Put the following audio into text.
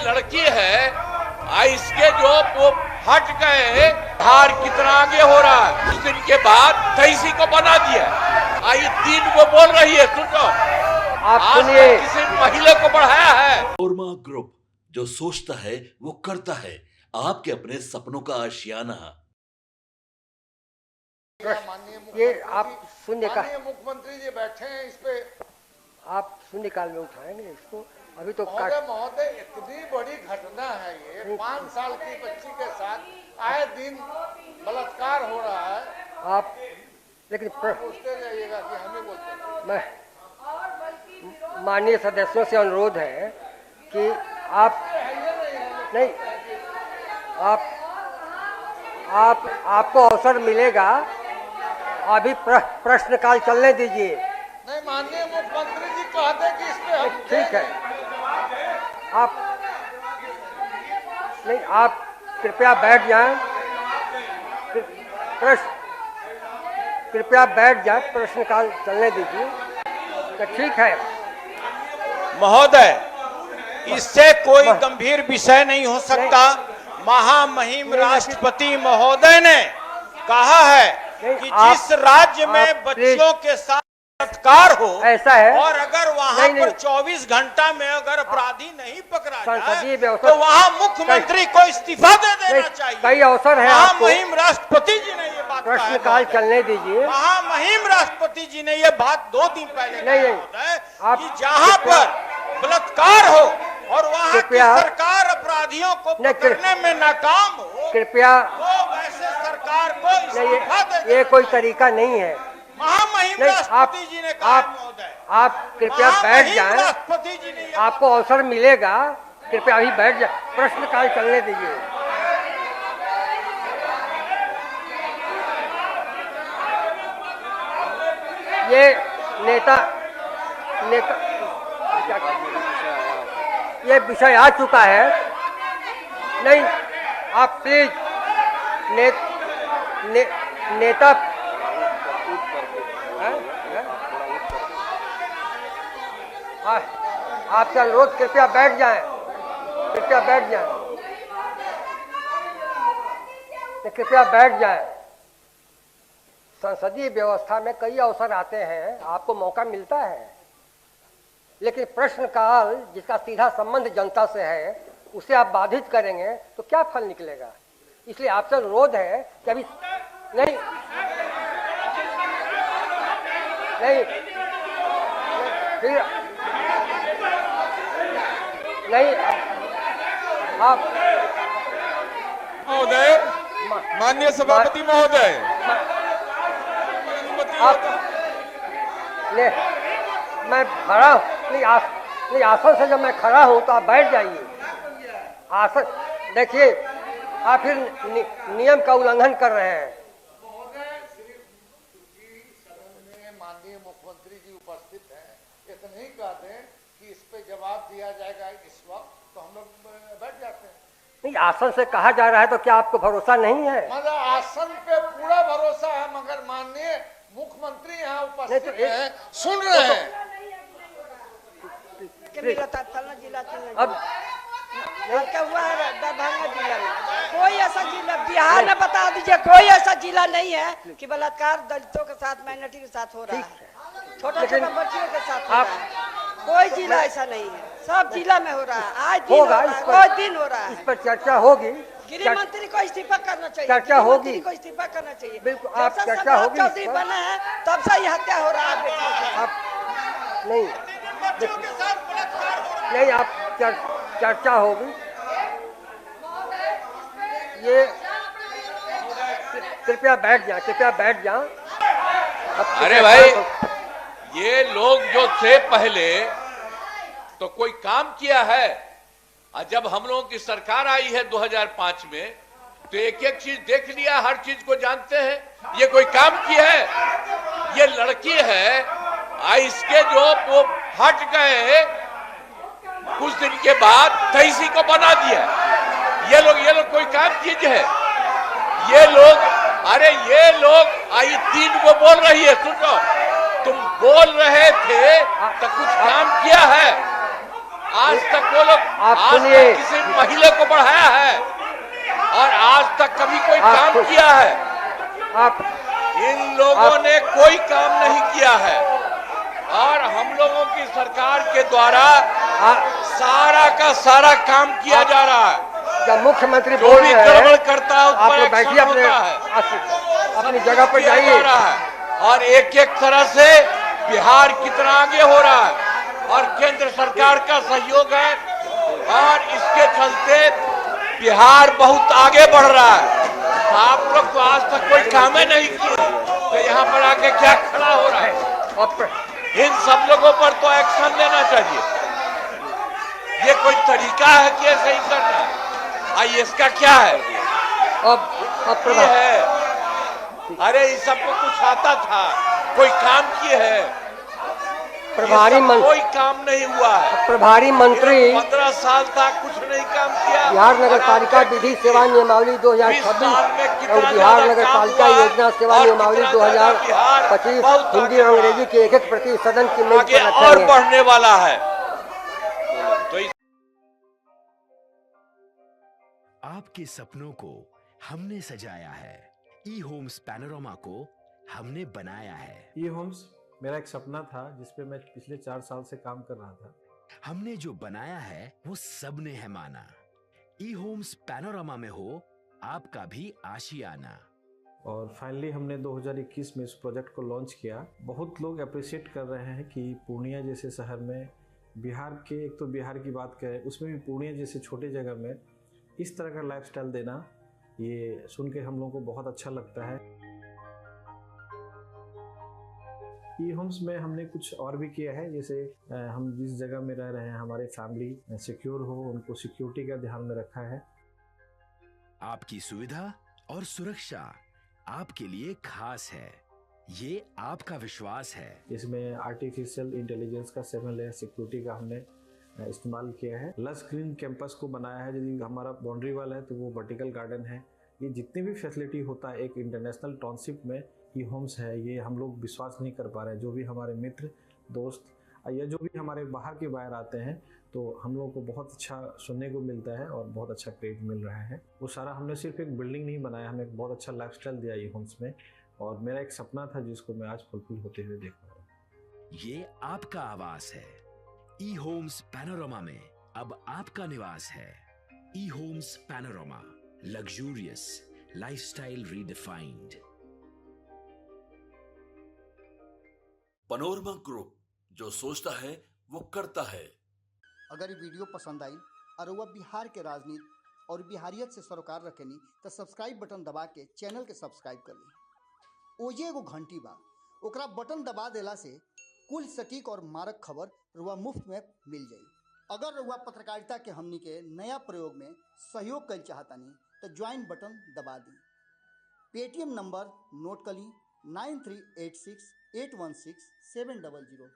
लड़की है, इसके जो वो हट गए, हार कितना आगे हो रहा है। कुछ दिन के बाद 23 को बना दिया। आई 3 वो बोल रही है, सुनो आप आज सुनिए। तक किसी महिला को बढ़ाया है। कोरमा ग्रुप, जो सोचता है वो करता है। आपके अपने सपनों का आशियाना। ये आप शून्य का मुख्यमंत्री जी बैठे हैं, इस पे आप शून्यकाल में उठाएंगे इसको। अभी तो महोदय इतनी बड़ी घटना है ये। 5 साल की बच्ची के साथ आए दिन बलात्कार हो रहा है। आप लेकिन पूछते जाइएगा कि हमें बोलते हैं। मैं माननीय सदस्यों से अनुरोध है कि आप नहीं, आपको अवसर मिलेगा। अभी प्रश्नकाल चलने दीजिए। नहीं, माननीय मुख्यमंत्री जी कहते हैं कि इस पे हम ठीक है, आप नहीं, आप कृपया बैठ जाएं। कृपया बैठ जाएं, प्रश्नकाल चलने दीजिए। तो ठीक है महोदय, इससे कोई गंभीर विषय नहीं हो सकता। महामहिम राष्ट्रपति महोदय ने कहा है कि जिस राज्य में बच्चों के साथ बलात्कार हो, ऐसा है, और अगर वहां पर 24 घंटा में अगर अपराधी नहीं पकड़ा संसदीय जाए व्यवस्था, तो वहां मुख्यमंत्री को इस्तीफा दे देना चाहिए। कई अवसर है। महामहिम राष्ट्रपति जी ने ये बात प्रश्नकाल चलने दीजिए। महामहिम राष्ट्रपति जी ने ये बात 2 दिन पहले कहा कि जहां पर बलात्कार हो और वहां की सरकार अपराधियों को पकड़ने में नाकाम हो, कृपया तो वैसे सरकार को इस्तीफा दे। ये कोई तरीका नहीं है। महामहिम राष्ट्रपति जी ने कहा महोदय, आप कृपया बैठ जाएं। राष्ट्रपति जी ने आपको अवसर मिलेगा। कृपया अभी बैठ जाए, प्रश्नकाल चलने दीजिए। ये नेता ये विषय आ चुका है। नहीं, आप प्लीज नेता आपसे अनुरोध, कृपया बैठ जाएं। कृपया बैठ जाएं। कृपया बैठ जाएं। संसदीय व्यवस्था में कई अवसर आते हैं, आपको मौका मिलता है, लेकिन प्रश्नकाल जिसका सीधा संबंध जनता से है, उसे आप बाधित करेंगे तो क्या फल निकलेगा। इसलिए आपसे अनुरोध है कि अभी नहीं, फिर नहीं, आप महोदय, माननीय सभापति महोदय, आप मैं खड़ा नहीं, आसन से जब मैं खड़ा हूं तो आप बैठ जाइए। आसन देखिए, आप फिर नियम का उल्लंघन कर रहे हैं। माननीय मुख्यमंत्री जी उपस्थित हैं, इतना ही कहते हैं कि इस पे जवाब दिया जाएगा इस वक्त, तो हम लोग बैठ जाते हैं। नहीं, आसन से कहा जा रहा है तो क्या आपको भरोसा नहीं है? मतलब आसन पे पूरा भरोसा है, मगर माननीय मुख्यमंत्री यहाँ उपस्थित हैं, सुन रहे हैं। अब क्या हुआ है दरभंगा जिला में? कोई ऐसा जिला बिहार में बता दीजिए, कोई ऐसा जिला नहीं है कि बलात्कार दलितों के साथ, माइनॉरिटी के साथ हो रहा है, छोटा छोटा बच्चियों के साथ हो रहा है। कोई जिला ऐसा नहीं है, सब जिला में हो रहा है। आज दिन होगा, कोई दिन हो रहा है। इस पर चर्चा होगी। गृह मंत्री को इस्तीफा करना चाहिए। चर्चा होगी, को इस्तीफा करना चाहिए। बिल्कुल, जब आप से चर्चा होगी। चौधरी बने हैं तब से ही हत्या हो रहा है बेटियों के। आप नहीं, आप चर्चा होगी। ये कृपया बैठ जाएं, कृपया बैठ जाएं। अरे भाई, ये लोग जो थे पहले तो कोई काम किया है, और जब हम लोगों की सरकार आई है 2005 में, तो एक एक चीज देख लिया, हर चीज को जानते हैं। ये कोई काम किया है? ये लड़की है, इसके जो वो हट गए, कुछ दिन के बाद 23 को बना दिया। ये लोग कोई काम चीज है? ये लोग आई 3 वो बोल रही है, सुनो तुम बोल रहे थे तो कुछ काम किया है? आज तक वो लोग आप आज सुनिए। तक किसी महिला को बढ़ाया है और आज तक कभी कोई आप काम सुन- किया है? आप इन लोगों ने कोई काम नहीं किया है और हम लोगों की सरकार के द्वारा सारा का सारा काम किया जा रहा है। जब मुख्यमंत्री जो बोल भी रहे गड़बड़ हैं, करता है उस आप पर लोग बैठिए एक्शन अपने होता है। अपनी जगह पर किया जाइए। जा रहा है और एक एक तरह से बिहार कितना आगे हो रहा है और केंद्र सरकार का सहयोग है और इसके चलते बिहार बहुत आगे बढ़ रहा है। आप लोग तो आज तक कोई काम ही नहीं किए तो यहाँ पर आके क्या खड़ा हो रहा है? इन सब लोगों पर तो एक्शन लेना चाहिए। ये कोई तरीका है कि ऐसे ही करना है? इसका क्या है? अब ये है अरे इस सबको कुछ आता था, कोई काम किए है? प्रभारी ये सब मंत्री कोई काम नहीं हुआ है। प्रभारी मंत्री 15 साल तक कुछ नहीं काम किया। बिहार नगर और पालिका आप विधि सेवा नियमावली 20 साल में 2026 कितना और बिहार ज्यादा नगर काम पालिका हुआ योजना सेवा और नियमावली कितना ज्यादा बिहार 2025 बहुत हिंदी आगे और बढ़ा। अंग्रेजी के एक प्रति सदन की मेज आगे पर और रखेंगे। बढ़ने वाला है। तो इस आपके सपनों को हमने सजाया है। ई होम्स पैनोरमा को हमने बनाया है। ई होम्स मेरा एक सपना था जिस पे मैं पिछले 4 साल से काम कर रहा था। हमने जो बनाया है वो सबने है माना। ई होम्स पैनोरमा में हो आपका भी आशियाना। और फाइनली हमने 2021 में इस प्रोजेक्ट को लॉन्च किया। बहुत लोग अप्रिशिएट कर रहे हैं कि पूर्णिया जैसे शहर में बिहार के, एक तो बिहार की बात करें उसमें भी पूर्णिया जैसे छोटे जगह में इस तरह का लाइफस्टाइल देना, ये सुन के हम लोगों को बहुत अच्छा लगता है। ई होम्स में हमने कुछ और भी किया है, जैसे हम जिस जगह में रह रहे हैं हमारे फैमिली सिक्योर हो, उनको सिक्योरिटी का ध्यान में रखा है। आपकी सुविधा और सुरक्षा आपके लिए खास है, ये आपका विश्वास है। इसमें आर्टिफिशियल इंटेलिजेंस का 7 लेयर सिक्योरिटी का हमने इस्तेमाल किया है। लस ग्रीन कैंपस को बनाया है। यदि हमारा बाउंड्री वाल है तो वो वर्टिकल गार्डन है। ये जितनी भी फैसिलिटी होता है एक इंटरनेशनल टाउनशिप में ई होम्स है, ये हम लोग विश्वास नहीं कर पा रहे हैं। जो भी हमारे मित्र दोस्त या जो भी हमारे बाहर के बाहर आते हैं तो हम लोगों को बहुत अच्छा सुनने को मिलता है और बहुत अच्छा क्रेडिट मिल रहा है। वो सारा हमने सिर्फ एक बिल्डिंग नहीं बनाया, हमें एक बहुत अच्छा लाइफस्टाइल दिया ई होम्स में और मेरा एक सपना था जिसको मैं आज फुलफिल होते हुए देख रहा हूँ। ये आपका आवास है। ई होम्स पैनोरमा में अब आपका निवास है। E Homes Panorama, luxurious lifestyle redefined. Panorama group, जो सोचता है वो करता है। अगर ये वीडियो पसंद आई और वह बिहार के राजनीति और बिहारियत से सरोकार रखेनी तो सब्सक्राइब बटन दबा के चैनल के सब्सक्राइब कर ली। ओजे एगो घंटी बा, ओकरा बटन दबा देला से कुल सटीक और मारक खबर रुआ मुफ्त में मिल जाई। अगर रुआ पत्रकारिता के हमनी के नया प्रयोग में सहयोग कर चाहतानी तो ज्वाइन बटन दबा दी। पेटीएम नंबर नोट कर ली 9386816700।